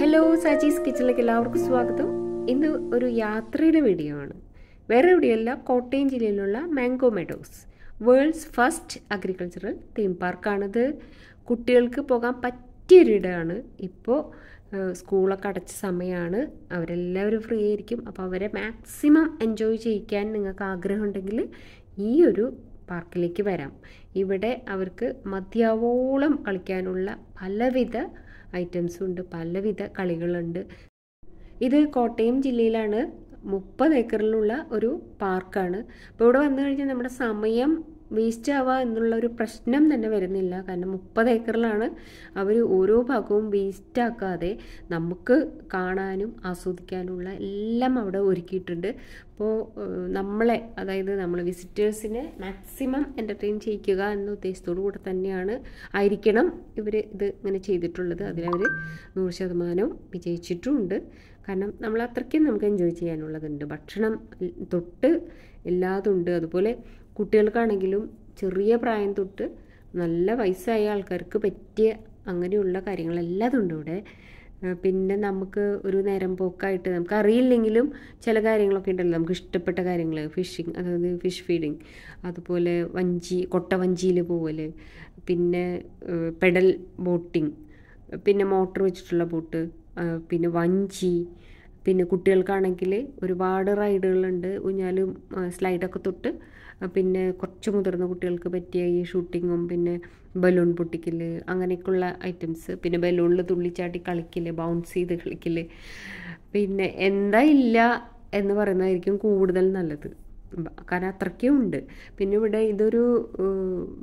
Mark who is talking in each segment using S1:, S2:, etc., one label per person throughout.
S1: Hello, Saji's കിച്ചണിലേക്ക് എല്ലാവർക്കും സ്വാഗതം. ഇന്ന് ഒരു യാത്രയുടെ വീഡിയോ ആണ്. വേറെ എവിടെയല്ല, കോട്ടയം ജില്ലയിലുള്ള mango meadows, world's first agricultural theme പാർക്കാണിത്. കുട്ടികൾക്ക് പോകാൻ പറ്റിയൊരിടമാണ്. ഇപ്പോൾ സ്കൂളൊക്കെ അടച്ച സമയമാണ്, അവരെല്ലാവരും ഫ്രീ ആയിരിക്കും. അപ്പോൾ അവരെ മാക്സിമം എൻജോയ് ചെയ്യിക്കാൻ നിങ്ങൾക്ക് ആഗ്രഹമുണ്ടെങ്കിൽ ഈ ഒരു പാർക്കിലേക്ക് വരാം. ഇവിടെ അവർക്ക് മതിയാവോളം കളിക്കാനുള്ള പലവിധ ഐറ്റംസും ഉണ്ട്, പലവിധ കളികളുണ്ട്. ഇത് കോട്ടയം ജില്ലയിലാണ്, 30 ഏക്കറിലുള്ള ഒരു പാർക്കാണ്. അപ്പോൾ ഇവിടെ വന്നു കഴിഞ്ഞാൽ നമ്മുടെ സമയം വേസ്റ്റ് ആവുക എന്നുള്ള ഒരു പ്രശ്നം തന്നെ വരുന്നില്ല. കാരണം 30 ഏക്കറിലാണ് അവർ ഓരോ ഭാഗവും വേസ്റ്റ് ആക്കാതെ നമുക്ക് കാണാനും ആസ്വദിക്കാനുള്ള എല്ലാം അവിടെ ഒരുക്കിയിട്ടുണ്ട്. അപ്പോൾ നമ്മളെ, അതായത് നമ്മൾ വിസിറ്റേഴ്സിനെ മാക്സിമം എൻ്റർടൈൻ ചെയ്യിക്കുക എന്ന ഉദ്ദേശത്തോടു കൂടെ തന്നെയാണ് ആയിരിക്കണം ഇവർ ഇത് ഇങ്ങനെ ചെയ്തിട്ടുള്ളത്. അതിലവർ 100% വിജയിച്ചിട്ടുമുണ്ട്. കാരണം നമ്മൾ അത്രയ്ക്കും നമുക്ക് എൻജോയ് ചെയ്യാനുള്ളതുണ്ട്. ഭക്ഷണം തൊട്ട് എല്ലാതുണ്ട്. അതുപോലെ കുട്ടികൾക്കാണെങ്കിലും ചെറിയ പ്രായം തൊട്ട് നല്ല വയസ്സായ ആൾക്കാർക്ക് പറ്റിയ അങ്ങനെയുള്ള കാര്യങ്ങളെല്ലാം ഉണ്ട് ഇവിടെ. പിന്നെ നമുക്ക് ഒരു നേരം പോക്കായിട്ട് നമുക്ക് അറിയില്ലെങ്കിലും ചില കാര്യങ്ങളൊക്കെ ഉണ്ടല്ലോ, നമുക്ക് ഇഷ്ടപ്പെട്ട കാര്യങ്ങൾ, ഫിഷിങ്, അതായത് ഫിഷ് ഫീഡിങ്, അതുപോലെ കൊട്ടവഞ്ചിയിൽ പോവല്, പിന്നെ പെഡൽ ബോട്ടിങ്, പിന്നെ മോട്ടർ വെച്ചിട്ടുള്ള ബോട്ട്, പിന്നെ വഞ്ചി, പിന്നെ കുട്ടികൾക്കാണെങ്കിൽ ഒരുപാട് റൈഡുകളുണ്ട്, ഊഞ്ഞാലും സ്ലൈഡൊക്കെ തൊട്ട്. പിന്നെ കുറച്ച് മുതിർന്ന കുട്ടികൾക്ക് പറ്റിയ ഈ ഷൂട്ടിങ്ങും പിന്നെ ബലൂൺ പൊട്ടിക്കൽ, അങ്ങനെയൊക്കെയുള്ള ഐറ്റംസ്, പിന്നെ ബലൂണിൽ തുള്ളിച്ചാട്ടി കളിക്കൽ, ബൗൺസ് ചെയ്ത് കളിക്കൽ, പിന്നെ എന്താ ഇല്ല എന്ന് പറയുന്നതായിരിക്കും കൂടുതൽ നല്ലത്. കാരണം അത്രയ്ക്കും ഉണ്ട്. പിന്നെ ഇവിടെ ഇതൊരു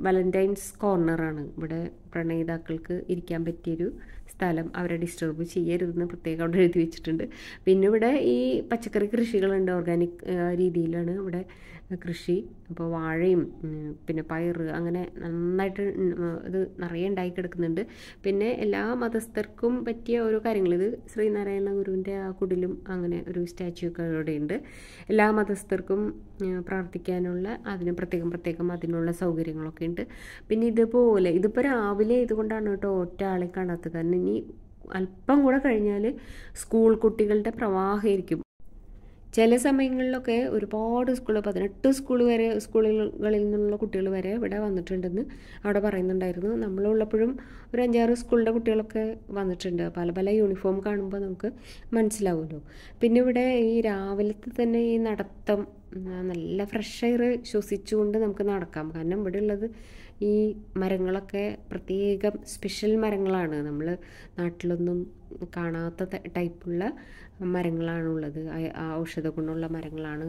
S1: വാലന്റൈൻസ് കോർണറാണ്. ഇവിടെ പ്രണയിതാക്കൾക്ക് ഇരിക്കാൻ പറ്റിയൊരു സ്ഥലം, അവരെ ഡിസ്റ്റർബ് ചെയ്യരുതെന്ന് പ്രത്യേകം അവിടെ എഴുതി വെച്ചിട്ടുണ്ട്. പിന്നെ ഇവിടെ ഈ പച്ചക്കറി കൃഷികളുണ്ട്, ഓർഗാനിക് രീതിയിലാണ് ഇവിടെ കൃഷി. അപ്പോൾ വാഴയും പിന്നെ പയറ്, അങ്ങനെ നന്നായിട്ട് ഇത് നിറയെ ഉണ്ടായി കിടക്കുന്നുണ്ട്. പിന്നെ എല്ലാ മതസ്ഥർക്കും പറ്റിയ ഓരോ കാര്യങ്ങൾ, ഇത് ശ്രീനാരായണ ഗുരുവിൻ്റെ ആ കുടിലും അങ്ങനെ ഒരു സ്റ്റാച്യു ഒക്കെ ഇവിടെയുണ്ട്. എല്ലാ മതസ്ഥർക്കും പ്രാർത്ഥിക്കാനുള്ള അതിന് പ്രത്യേകം അതിനുള്ള സൗകര്യങ്ങളൊക്കെ ഉണ്ട്. പിന്നെ ഇതുപോലെ ഇതിപ്പോൾ രാവിലെ ഇതുകൊണ്ടാണ് കേട്ടോ ഒറ്റ ആളെ കാണാത്തത്. കാരണം ഇനി അല്പം കൂടെ കഴിഞ്ഞാൽ സ്കൂൾ കുട്ടികളുടെ പ്രവാഹമായിരിക്കും. ചില സമയങ്ങളിലൊക്കെ ഒരുപാട് 18 സ്കൂളുകളിൽ നിന്നുള്ള കുട്ടികൾ വരെ ഇവിടെ വന്നിട്ടുണ്ടെന്ന് അവിടെ പറയുന്നുണ്ടായിരുന്നു. നമ്മളുള്ളപ്പോഴും ഒരു 5-6 സ്കൂളിൻ്റെ കുട്ടികളൊക്കെ വന്നിട്ടുണ്ട്. പല യൂണിഫോം കാണുമ്പോൾ നമുക്ക് മനസ്സിലാവുമല്ലോ. പിന്നെ ഇവിടെ ഈ രാവിലത്തെ തന്നെ ഈ നടത്തം, നല്ല ഫ്രഷ് എയർ ശ്വസിച്ചുകൊണ്ട് നമുക്ക് നടക്കാം. കാരണം ഇവിടെ ഉള്ളത് ഈ മരങ്ങളൊക്കെ പ്രത്യേകം സ്പെഷ്യൽ മരങ്ങളാണ്. നമ്മൾ നാട്ടിലൊന്നും കാണാത്ത ടൈപ്പുള്ള മരങ്ങളാണുള്ളത്. ഔഷധ ഗുണമുള്ള മരങ്ങളാണ്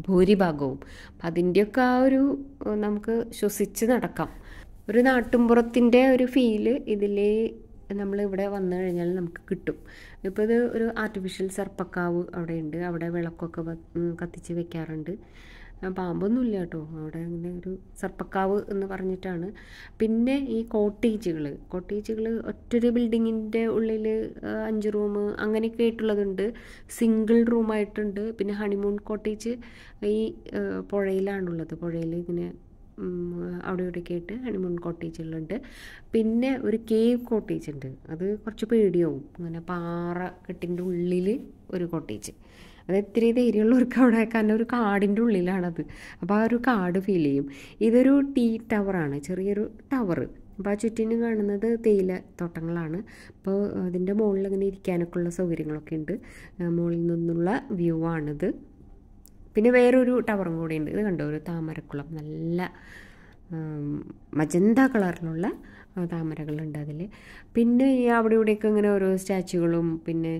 S1: ഭൂരിഭാഗവും. അപ്പം അതിൻ്റെയൊക്കെ ആ ഒരു നമുക്ക് ശ്വസിച്ച് നടക്കാം. ഒരു നാട്ടുമ്പുറത്തിൻ്റെ ഒരു ഫീല് ഇതിലേ നമ്മൾ ഇവിടെ വന്നു കഴിഞ്ഞാൽ നമുക്ക് കിട്ടും. ഇപ്പോൾ ഇത് ഒരു ആർട്ടിഫിഷ്യൽ സർപ്പക്കാവ് അവിടെയുണ്ട്. അവിടെ വിളക്കൊക്കെ കത്തിച്ച് വെക്കാറുണ്ട്. പാമ്പൊന്നുമില്ല കേട്ടോ അവിടെ, അങ്ങനെ ഒരു സർപ്പക്കാവ് എന്ന് പറഞ്ഞിട്ടാണ്. പിന്നെ ഈ കോട്ടേജുകൾ ഒറ്റൊരു ബിൽഡിങ്ങിൻ്റെ ഉള്ളിൽ 5 റൂം അങ്ങനെയൊക്കെ ആയിട്ടുള്ളതുണ്ട്. സിംഗിൾ റൂമായിട്ടുണ്ട്. പിന്നെ ഹണിമൂൺ കോട്ടേജ് ഈ പുഴയിലാണുള്ളത്. പുഴയിൽ ഇങ്ങനെ അവിടെ ഇവിടെയൊക്കെ ആയിട്ട് ഹണിമൂൺ കോട്ടേജുകളുണ്ട്. പിന്നെ ഒരു കേവ് കോട്ടേജ് ഉണ്ട്. അത് കുറച്ച് പേടിയാവും, അങ്ങനെ പാറക്കെട്ടിൻ്റെ ഉള്ളിൽ ഒരു കോട്ടേജ്. അത് ഇത്തിരി ധൈര്യമുള്ളവർക്ക് അവിടെ, കാരണം ഒരു കാടിൻ്റെ ഉള്ളിലാണത്. അപ്പോൾ ആ ഒരു കാട് ഫീൽ ചെയ്യും. ഇതൊരു ടവറാണ്, ചെറിയൊരു ടവർ. അപ്പോൾ ആ ചുറ്റിനും കാണുന്നത് തേയില തോട്ടങ്ങളാണ്. അപ്പോൾ അതിൻ്റെ മുകളിൽ ഇങ്ങനെ ഇരിക്കാനൊക്കെ ഉള്ള സൗകര്യങ്ങളൊക്കെ ഉണ്ട്. മുകളിൽ നിന്നുള്ള വ്യൂ ആണിത്. പിന്നെ വേറൊരു ടവറും കൂടെ ഉണ്ട്. ഇത് കണ്ടോ, ഒരു താമരക്കുളം, നല്ല മജന്ത കളറിലുള്ള താമരകളുണ്ട് അതിൽ. പിന്നെ ഈ അവിടെ ഇവിടെയൊക്കെ ഇങ്ങനെ ഓരോ സ്റ്റാച്യുകളും, പിന്നെ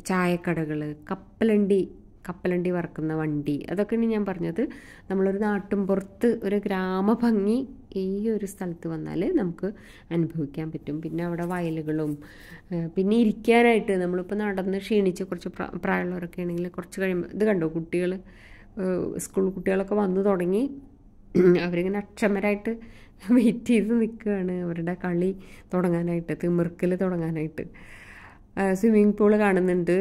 S1: ചായക്കടകൾ, കപ്പലണ്ടി വറക്കുന്ന വണ്ടി, അതൊക്കെയാണ് ഞാൻ പറഞ്ഞത്. നമ്മളൊരു നാട്ടുംപുറത്ത് ഒരു ഗ്രാമഭംഗി ഈ ഒരു സ്ഥലത്ത് വന്നാൽ നമുക്ക് അനുഭവിക്കാൻ പറ്റും. പിന്നെ അവിടെ വയലുകളും, പിന്നെ ഇരിക്കാനായിട്ട് നമ്മളിപ്പോൾ നടന്ന് ക്ഷീണിച്ച് കുറച്ച് പ്രായമുള്ളവരൊക്കെ ആണെങ്കിൽ കുറച്ച് കഴിയുമ്പോൾ ഇത് കണ്ടോ, കുട്ടികൾ, സ്കൂൾ കുട്ടികളൊക്കെ വന്നു തുടങ്ങി. അവരിങ്ങനെ അക്ഷമരായിട്ട് വെയിറ്റ് ചെയ്ത് നിൽക്കുകയാണ് അവരുടെ കളി തുടങ്ങാനായിട്ട്, തിമിർക്കൽ തുടങ്ങാനായിട്ട്. സ്വിമ്മിങ് പൂള് കാണുന്നുണ്ട്.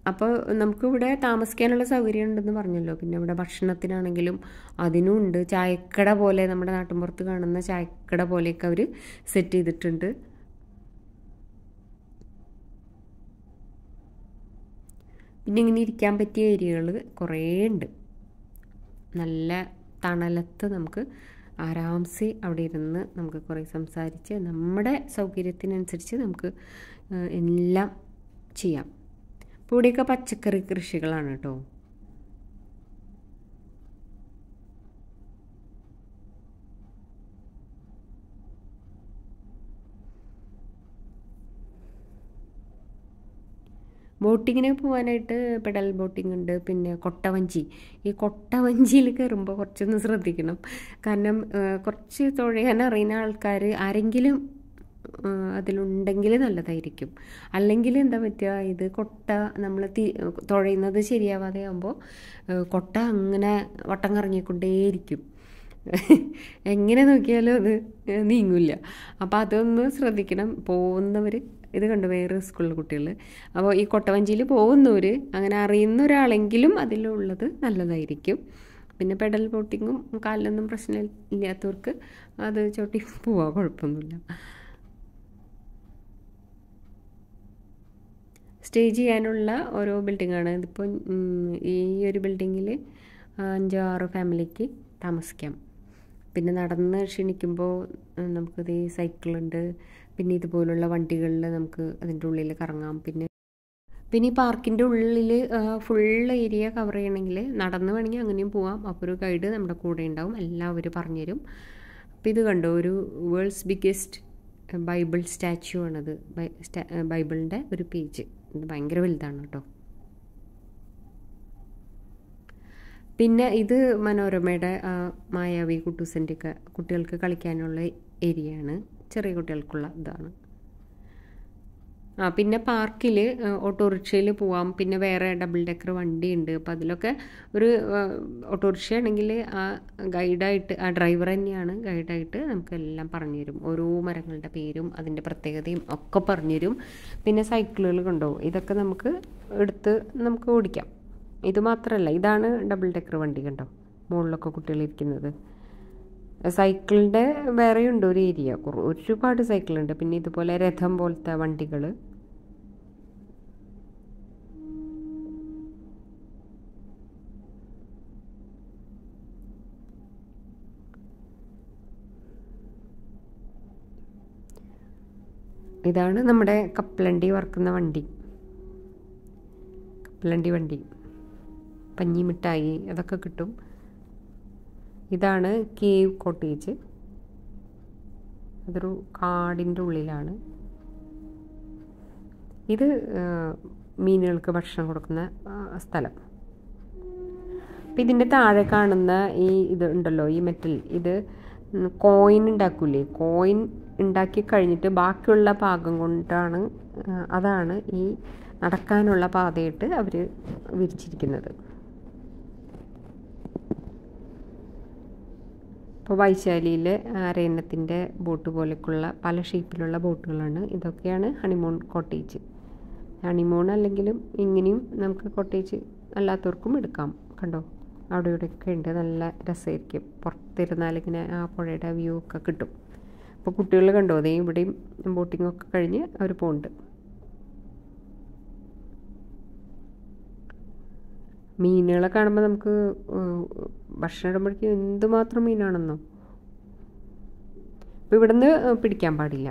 S1: അപ്പോൾ നമുക്കിവിടെ താമസിക്കാനുള്ള സൗകര്യം ഉണ്ടെന്ന് പറഞ്ഞല്ലോ. പിന്നെ ഇവിടെ ഭക്ഷണത്തിനാണെങ്കിലും അതിനും ഉണ്ട്. ചായക്കട പോലെ, നമ്മുടെ നാട്ടിൻപുറത്ത് കാണുന്ന ചായക്കട പോലെയൊക്കെ അവർ സെറ്റ് ചെയ്തിട്ടുണ്ട്. പിന്നെ ഇങ്ങനെ ഇരിക്കാൻ പറ്റിയ ഏരിയകൾ കുറേ ഉണ്ട്. നല്ല തണലത്ത് നമുക്ക് ആരാംസെ അവിടെ ഇരുന്ന് നമുക്ക് കുറേ സംസാരിച്ച് നമ്മുടെ സൗകര്യത്തിനനുസരിച്ച് നമുക്ക് എല്ലാം ചെയ്യാം. അപ്പോൾ ഇവിടെയൊക്കെ പച്ചക്കറി കൃഷികളാണ് കേട്ടോ. ബോട്ടിങ്ങിന് പോകാനായിട്ട് പെഡൽ ബോട്ടിംഗ് ഉണ്ട്. പിന്നെ കൊട്ടവഞ്ചി. ഈ കൊട്ടവഞ്ചിയിൽ കയറുമ്പോൾ കുറച്ചൊന്ന് ശ്രദ്ധിക്കണം. കാരണം കുറച്ച് തുഴയാൻ അറിയുന്ന ആൾക്കാർ ആരെങ്കിലും അതിലുണ്ടെങ്കിൽ നല്ലതായിരിക്കും. അല്ലെങ്കിൽ എന്താ പറ്റുക, ഇത് കൊട്ട നമ്മൾ തുഴയുന്നത് ശരിയാവാതെ ആകുമ്പോൾ കൊട്ട അങ്ങനെ വട്ടം കറങ്ങിക്കൊണ്ടേയിരിക്കും. എങ്ങനെ നോക്കിയാലും അത് നീങ്ങില്ല. അപ്പോൾ അതൊന്ന് ശ്രദ്ധിക്കണം പോകുന്നവർ. ഇത് കണ്ടു വേറെ സ്കൂളിലെ കുട്ടികൾ. അപ്പോൾ ഈ കൊട്ടവഞ്ചിയിൽ പോകുന്നവർ അങ്ങനെ അറിയുന്ന ഒരാളെങ്കിലും അതിലുള്ളത് നല്ലതായിരിക്കും. പിന്നെ പെഡൽ ബോട്ടിങ്ങും കാലിലൊന്നും പ്രശ്നം ഇല്ലാത്തവർക്ക് അത് ചോട്ടി പോവാം, കുഴപ്പമൊന്നുമില്ല. സ്റ്റേ ചെയ്യാനുള്ള ഓരോ ബിൽഡിങ്ങാണ്. ഇതിപ്പോൾ ഈ ഒരു ബിൽഡിങ്ങിൽ 5-6 ഫാമിലിക്ക് താമസിക്കാം. പിന്നെ നടന്ന് ക്ഷീണിക്കുമ്പോൾ നമുക്കത് സൈക്കിളുണ്ട്. പിന്നെ ഇതുപോലുള്ള വണ്ടികളിൽ നമുക്ക് അതിൻ്റെ ഉള്ളിൽ കറങ്ങാം. പിന്നെ ഈ പാർക്കിൻ്റെ ഉള്ളിൽ ഫുൾ ഏരിയ കവർ ചെയ്യണമെങ്കിൽ നടന്ന് വേണമെങ്കിൽ അങ്ങനെയും പോവാം. അപ്പോൾ ഒരു ഗൈഡ് നമ്മുടെ കൂടെ ഉണ്ടാവും, എല്ലാവരും പറഞ്ഞുതരും. അപ്പോൾ ഇത് കണ്ടോ, ഒരു വേൾഡ്സ് ബിഗ്ഗസ്റ്റ് ബൈബിൾ സ്റ്റാച്യു ആണത്. ബൈബിളിൻ്റെ ഒരു പേജ്. ഇത് ഭയങ്കര വലുതാണ് കേട്ടോ. പിന്നെ ഇത് മനോരമയുടെ മായാവി കുട്ടൂസിൻ്റെ ഒക്കെ കുട്ടികൾക്ക് കളിക്കാനുള്ള ഏരിയയാണ്. ചെറിയ കുട്ടികൾക്കുള്ള ഇതാണ്. പിന്നെ പാർക്കിൽ ഓട്ടോറിക്ഷയിൽ പോവാം. പിന്നെ വേറെ ഡബിൾ ഡെക്കർ വണ്ടിയുണ്ട്. അപ്പോൾ അതിലൊക്കെ ഒരു ഓട്ടോറിക്ഷ ആണെങ്കിൽ ആ ഗൈഡായിട്ട്, ആ ഡ്രൈവർ തന്നെയാണ് ഗൈഡായിട്ട് നമുക്കെല്ലാം പറഞ്ഞു തരും. ഓരോ മരങ്ങളുടെ പേരും അതിൻ്റെ പ്രത്യേകതയും ഒക്കെ പറഞ്ഞു തരും. പിന്നെ സൈക്കിളുകൾ കണ്ടോ, ഇതൊക്കെ നമുക്ക് എടുത്ത് നമുക്ക് ഓടിക്കാം. ഇത് മാത്രമല്ല, ഇതാണ് ഡബിൾ ഡെക്കർ വണ്ടി കണ്ടോ, മുകളിലൊക്കെ കുട്ടികളിരിക്കുന്നത്. സൈക്കിളിൻ്റെ വേറെയുണ്ട് ഒരു ഏരിയ, ഒരുപാട് സൈക്കിളുണ്ട്. പിന്നെ ഇതുപോലെ രഥം പോലത്തെ വണ്ടികൾ. ഇതാണ് നമ്മുടെ കപ്പലണ്ടി വറുക്കുന്ന വണ്ടി. കപ്പലണ്ടി വണ്ടി, പഞ്ഞി മിഠായി അതൊക്കെ കിട്ടും. ഇതാണ് കേവ് കോട്ടേജ്. അതൊരു കാടിൻ്റെ ഉള്ളിലാണ്. ഇത് മീനുകൾക്ക് ഭക്ഷണം കൊടുക്കുന്ന സ്ഥലം. അപ്പം ഇതിൻ്റെ താഴെ കാണുന്ന ഈ ഇത് ഉണ്ടല്ലോ, ഈ മെറ്റൽ, ഇത് കോയിൻ ഉണ്ടാക്കൂലേ, കോയിൻ ഉണ്ടാക്കി കഴിഞ്ഞിട്ട് ബാക്കിയുള്ള ഭാഗം കൊണ്ടാണ്, അതാണ് ഈ നടക്കാനുള്ള പാതയായിട്ട് അവർ വിരിച്ചിരിക്കുന്നത്. ഇപ്പോൾ വൈശാലിയിലെ അരയന്നത്തിൻ്റെ ബോട്ട് പോലെയൊക്കെയുള്ള പല ഷേപ്പിലുള്ള ബോട്ടുകളാണ്. ഇതൊക്കെയാണ് ഹണിമൂൺ കോട്ടേജ്. ഹണിമൂൺ അല്ലെങ്കിലും ഇങ്ങനെയും നമുക്ക് കോട്ടേജ് അല്ലാത്തവർക്കും എടുക്കാം. കണ്ടോ, അവിടെ ഇവിടെയൊക്കെ ഉണ്ട്. നല്ല രസമായിരിക്കും. പുറത്തിരുന്നാൽ ഇങ്ങനെ ആ പുഴയുടെ വ്യൂ ഒക്കെ കിട്ടും. അപ്പോൾ കുട്ടികൾ കണ്ടോ, അതേ ഇവിടെയും ബോട്ടിങ്ങൊക്കെ കഴിഞ്ഞ് അവർ പോകുന്നുണ്ട്. മീനുകളെ കാണുമ്പോൾ നമുക്ക് ഭക്ഷണം ഇടുമ്പോഴേക്കും എന്തുമാത്രം മീനാണെന്നോ. അപ്പോൾ ഇവിടുന്ന് പിടിക്കാൻ പാടില്ല.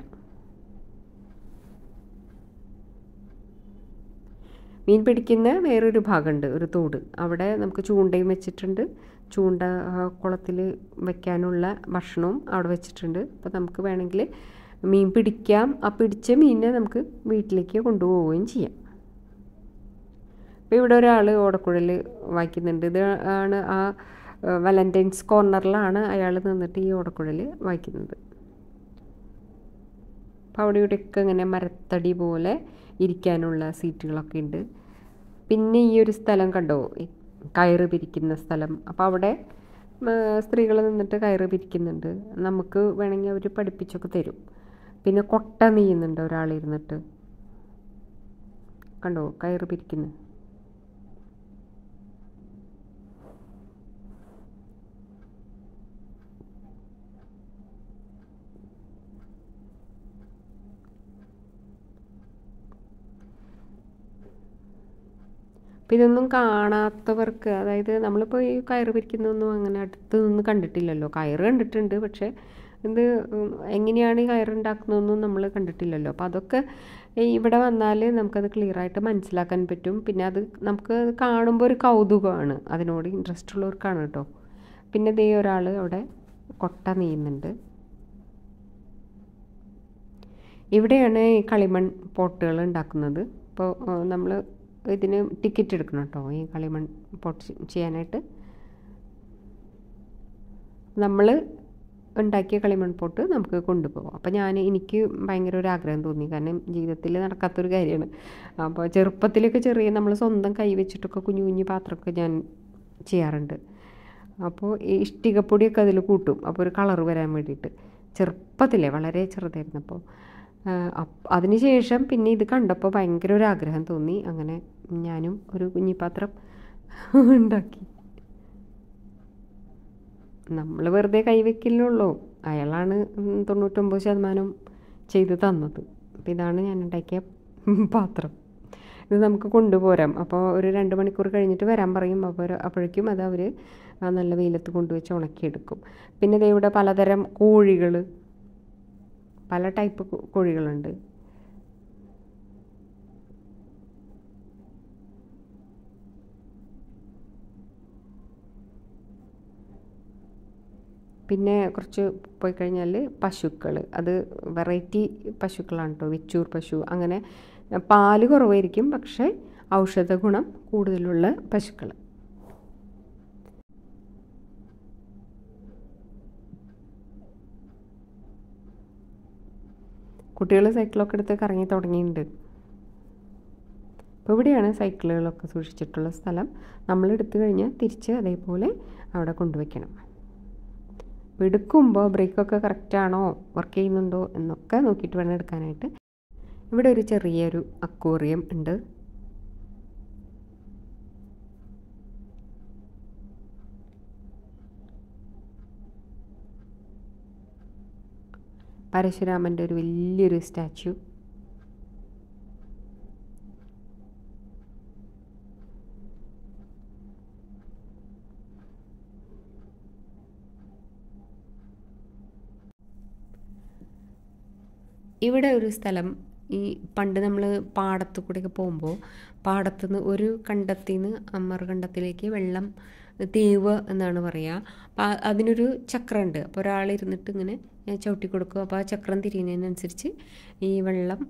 S1: മീൻ പിടിക്കുന്ന വേറൊരു ഭാഗമുണ്ട്, ഒരു തോട്. അവിടെ നമുക്ക് ചൂണ്ടയും വെച്ചിട്ടുണ്ട്. ചൂണ്ട കുളത്തിൽ വയ്ക്കാനുള്ള ഭക്ഷണവും അവിടെ വെച്ചിട്ടുണ്ട്. അപ്പോൾ നമുക്ക് വേണമെങ്കിൽ മീൻ പിടിക്കാം. ആ പിടിച്ച മീനിനെ നമുക്ക് വീട്ടിലേക്ക് കൊണ്ടുപോവുകയും ചെയ്യാം. അപ്പോൾ ഇവിടെ ഒരാൾ ഓടക്കുഴൽ വായിക്കുന്നുണ്ട്. ഇത് ആണ് ആ വാലന്റൈൻസ് കോർണറിലാണ് അയാൾ നിന്നിട്ട് ഈ ഓടക്കുഴൽ വായിക്കുന്നത്. അപ്പോൾ അവിടെ ഇവിടെയൊക്കെ ഇങ്ങനെ മരത്തടി പോലെ ഇരിക്കാനുള്ള സീറ്റുകളൊക്കെ ഉണ്ട്. പിന്നെ ഈ ഒരു സ്ഥലം കണ്ടോ, കയറ് പിരിക്കുന്ന സ്ഥലം. അപ്പോൾ അവിടെ സ്ത്രീകൾ നിന്നിട്ട് കയറ് പിരിക്കുന്നുണ്ട്. നമുക്ക് വേണമെങ്കിൽ അവർ പഠിപ്പിച്ചൊക്കെ തരും. പിന്നെ കൊട്ട നെയ്യുന്നുണ്ട് ഒരാളിരുന്നിട്ട്, കണ്ടോ കയറ് പിരിക്കുന്നത്. അപ്പോൾ ഇതൊന്നും കാണാത്തവർക്ക്, അതായത് നമ്മളിപ്പോൾ ഈ കയറ് പിരിക്കുന്നൊന്നും അങ്ങനെ അടുത്ത് നിന്ന് കണ്ടിട്ടില്ലല്ലോ. കയറ് കണ്ടിട്ടുണ്ട്, പക്ഷേ ഇത് എങ്ങനെയാണ് ഈ കയറുണ്ടാക്കുന്നതൊന്നും നമ്മൾ കണ്ടിട്ടില്ലല്ലോ. അപ്പോൾ അതൊക്കെ ഇവിടെ വന്നാൽ നമുക്കത് ക്ലിയറായിട്ട് മനസ്സിലാക്കാൻ പറ്റും. പിന്നെ അത് നമുക്ക് കാണുമ്പോൾ ഒരു കൗതുകമാണ്, അതിനോട് ഇൻട്രസ്റ്റ് ഉള്ളവർക്കാണ് കേട്ടോ. പിന്നെ ദേ ഒരാൾ അവിടെ കൊട്ട നെയ്യുന്നുണ്ട്. ഇവിടെയാണ് ഈ കളിമൺ പോട്ടുകൾ ഉണ്ടാക്കുന്നത്. അപ്പോൾ നമ്മൾ ഇതിന് ടിക്കറ്റ് എടുക്കണം കേട്ടോ, ഈ കളിമൺ പോട്ട് ചെയ്യാനായിട്ട്. നമ്മൾ ഉണ്ടാക്കിയ കളിമൺ പോട്ട് നമുക്ക് കൊണ്ടുപോകാം. അപ്പോൾ എനിക്ക് ഭയങ്കര ഒരു ആഗ്രഹം തോന്നി, കാരണം ജീവിതത്തിൽ നടക്കാത്തൊരു കാര്യമാണ്. അപ്പോൾ ചെറുപ്പത്തിലൊക്കെ നമ്മൾ സ്വന്തം കൈ വെച്ചിട്ടൊക്കെ കുഞ്ഞു കുഞ്ഞു പാത്രമൊക്കെ ഞാൻ ചെയ്യാറുണ്ട്. അപ്പോൾ ഈ ഇഷ്ടികപ്പൊടിയൊക്കെ അതിൽ കൂട്ടും, അപ്പോൾ ഒരു കളറ് വരാൻ വേണ്ടിയിട്ട്. ചെറുപ്പത്തിലേ, വളരെ ചെറുതായിരുന്നപ്പോൾ. അതിനുശേഷം പിന്നെ ഇത് കണ്ടപ്പോൾ ഭയങ്കര ഒരു ആഗ്രഹം തോന്നി. അങ്ങനെ ഞാനും ഒരു കുഞ്ഞിപ്പാത്രം ഉണ്ടാക്കി. നമ്മൾ വെറുതെ കൈവയ്ക്കില്ലുള്ളൂ, അയാളാണ് 99% ചെയ്ത് തന്നത്. അപ്പോൾ ഇതാണ് ഞാൻ ഉണ്ടാക്കിയ പാത്രം. ഇത് നമുക്ക് കൊണ്ടുപോരാം. അപ്പോൾ ഒരു 2 മണിക്കൂർ കഴിഞ്ഞിട്ട് വരാൻ പറയും. അപ്പോഴേക്കും അത് അവർ നല്ല വെയിലത്ത് കൊണ്ടുവച്ച് ഉണക്കിയെടുക്കും. പിന്നെ ദേ ഇവിടെ പലതരം കോഴികൾ, പല ടൈപ്പ് കോഴികളുണ്ട്. പിന്നെ കുറച്ച് പോയി കഴിഞ്ഞാൽ പശുക്കൾ, അത് വെറൈറ്റി പശുക്കളാണ് കേട്ടോ, വെച്ചൂർ പശു. അങ്ങനെ പാല് കുറവായിരിക്കും, പക്ഷേ ഔഷധ ഗുണം കൂടുതലുള്ള പശുക്കൾ. കുട്ടികൾ സൈക്കിളൊക്കെ എടുത്ത് കറങ്ങി തുടങ്ങിയിട്ടുണ്ട്. അപ്പോൾ ഇവിടെയാണ് സൈക്കിളുകളൊക്കെ സൂക്ഷിച്ചിട്ടുള്ള സ്ഥലം. നമ്മൾ എടുത്തു കഴിഞ്ഞാൽ തിരിച്ച് അതേപോലെ അവിടെ കൊണ്ടുവയ്ക്കണം. എടുക്കുമ്പോൾ ബ്രേക്കൊക്കെ കറക്റ്റാണോ, വർക്ക് ചെയ്യുന്നുണ്ടോ എന്നൊക്കെ നോക്കിയിട്ട് വേണം എടുക്കാനായിട്ട്. ഇവിടെ ഒരു ചെറിയൊരു അക്വേറിയം ഉണ്ട്. പരശുരാമൻ്റെ ഒരു വലിയൊരു സ്റ്റാച്യു. ഇവിടെ ഒരു സ്ഥലം, ഈ പണ്ട് നമ്മൾ പാടത്തു കൂടെയൊക്കെ പോകുമ്പോൾ പാടത്തുനിന്ന് ഒരു കണ്ടത്തിൽ നിന്ന് മറുകണ്ടത്തിലേക്ക് വെള്ളം തേവ് എന്നാണ് പറയുക. അപ്പോൾ അതിനൊരു ചക്രമുണ്ട്. അപ്പോൾ ഒരാളിരുന്നിട്ട് ഇങ്ങനെ ചവിട്ടി കൊടുക്കും. അപ്പോൾ ആ ചക്രം തിരിയുന്നതിനനുസരിച്ച് ഈ വെള്ളം,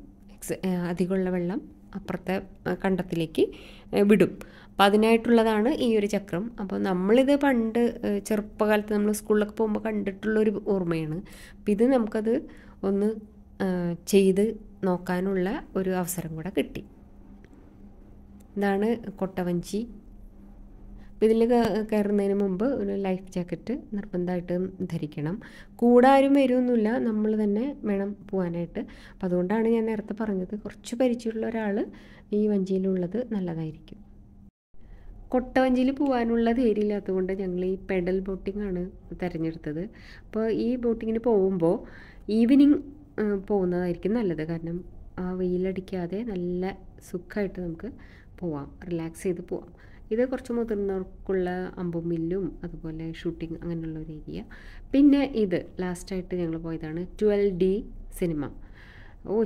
S1: അധികമുള്ള വെള്ളം അപ്പുറത്തെ കണ്ടത്തിലേക്ക് വിടും. അപ്പോൾ അതിനായിട്ടുള്ളതാണ് ഈ ഒരു ചക്രം. അപ്പോൾ നമ്മളിത് പണ്ട് ചെറുപ്പകാലത്ത് നമ്മൾ സ്കൂളിലൊക്കെ പോകുമ്പോൾ കണ്ടിട്ടുള്ളൊരു ഓർമ്മയാണ്. അപ്പോൾ ഇത് നമുക്കത് ഒന്ന് ചെയ്ത് നോക്കാനുള്ള ഒരു അവസരം കൂടെ കിട്ടി. ഇതാണ് കൊട്ടവഞ്ചി. അപ്പോൾ ഇതിൽ കയറുന്നതിന് മുമ്പ് ഒരു ലൈഫ് ജാക്കറ്റ് നിർബന്ധമായിട്ടും ധരിക്കണം. കൂടെ ആരും വരുമൊന്നുമില്ല, നമ്മൾ തന്നെ വേണം പോകാനായിട്ട്. അപ്പോൾ അതുകൊണ്ടാണ് ഞാൻ നേരത്തെ പറഞ്ഞത്, കുറച്ച് പരിചയമുള്ള ഒരാൾ ഈ വഞ്ചിയിലുള്ളത് നല്ലതായിരിക്കും. കൊട്ടവഞ്ചിയിൽ പോകാനുള്ള ധൈര്യമില്ലാത്തതുകൊണ്ട് ഞങ്ങൾ ഈ പെഡൽ ബോട്ടിങ്ങാണ് തിരഞ്ഞെടുത്തത്. അപ്പോൾ ഈ ബോട്ടിങ്ങിന് പോകുമ്പോൾ ഈവനിങ് പോകുന്നതായിരിക്കും നല്ലത്. കാരണം ആ വെയിലടിക്കാതെ നല്ല സുഖമായിട്ട് നമുക്ക് പോവാം, റിലാക്സ് ചെയ്ത് പോവാം. ഇത് കുറച്ച് മുതിർന്നവർക്കുള്ള അമ്പുമില്ലും അതുപോലെ ഷൂട്ടിംഗ് അങ്ങനെയുള്ള ഒരു ഏരിയ. പിന്നെ ഇത് ലാസ്റ്റായിട്ട് ഞങ്ങൾ പോയതാണ് 12D സിനിമ.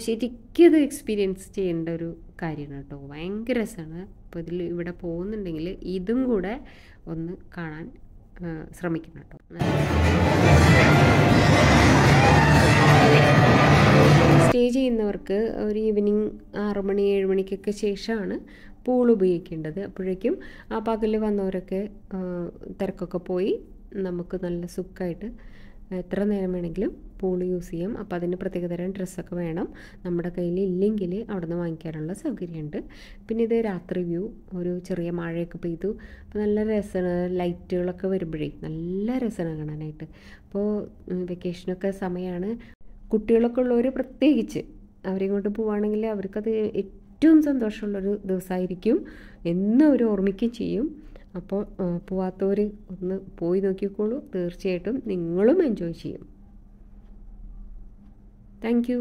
S1: ശരിക്കും ഇത് എക്സ്പീരിയൻസ് ചെയ്യേണ്ട ഒരു കാര്യമാണ് കേട്ടോ, ഭയങ്കര രസമാണ്. അപ്പോൾ ഇവിടെ പോകുന്നുണ്ടെങ്കിൽ ഇതും കൂടെ ഒന്ന് കാണാൻ ശ്രമിക്കണം കേട്ടോ. സ്റ്റേ ചെയ്യുന്നവർക്ക് ഒരു ഈവനിങ് 6 മണി 7 മണിക്കൊക്കെ ശേഷമാണ് പൂൾ ഉപയോഗിക്കേണ്ടത്. അപ്പോഴേക്കും ആ പകൽ വന്നവരൊക്കെ തിരക്കൊക്കെ പോയി നമുക്ക് നല്ല സുഖമായിട്ട് എത്ര നേരം വേണമെങ്കിലും പൂൾ യൂസ് ചെയ്യാം. അപ്പോൾ അതിന് പ്രത്യേകതരം ഡ്രസ്സൊക്കെ വേണം. നമ്മുടെ കയ്യിൽ ഇല്ലെങ്കിൽ അവിടെ നിന്ന് വാങ്ങിക്കാനുള്ള സൗകര്യമുണ്ട്. പിന്നെ ഇത് രാത്രി വ്യൂ, ഒരു ചെറിയ മഴയൊക്കെ പെയ്തു. അപ്പോൾ നല്ല രസമാണ്, ലൈറ്റുകളൊക്കെ വരുമ്പോഴേ നല്ല രസമാണ് കാണാനായിട്ട്. അപ്പോൾ വെക്കേഷനൊക്കെ സമയമാണ്. കുട്ടികളൊക്കെ ഉള്ളവർ പ്രത്യേകിച്ച് അവരെയും കൊണ്ട് പോവുകയാണെങ്കിൽ അവർക്കത് ഏറ്റവും സന്തോഷമുള്ളൊരു ദിവസമായിരിക്കും, എന്നും അവർ ഓർമ്മിക്കുകയും ചെയ്യും. അപ്പോൾ പോവാത്തവർ ഒന്ന് പോയി നോക്കിക്കോളൂ, തീർച്ചയായിട്ടും നിങ്ങളും എൻജോയ് ചെയ്യും. Thank you.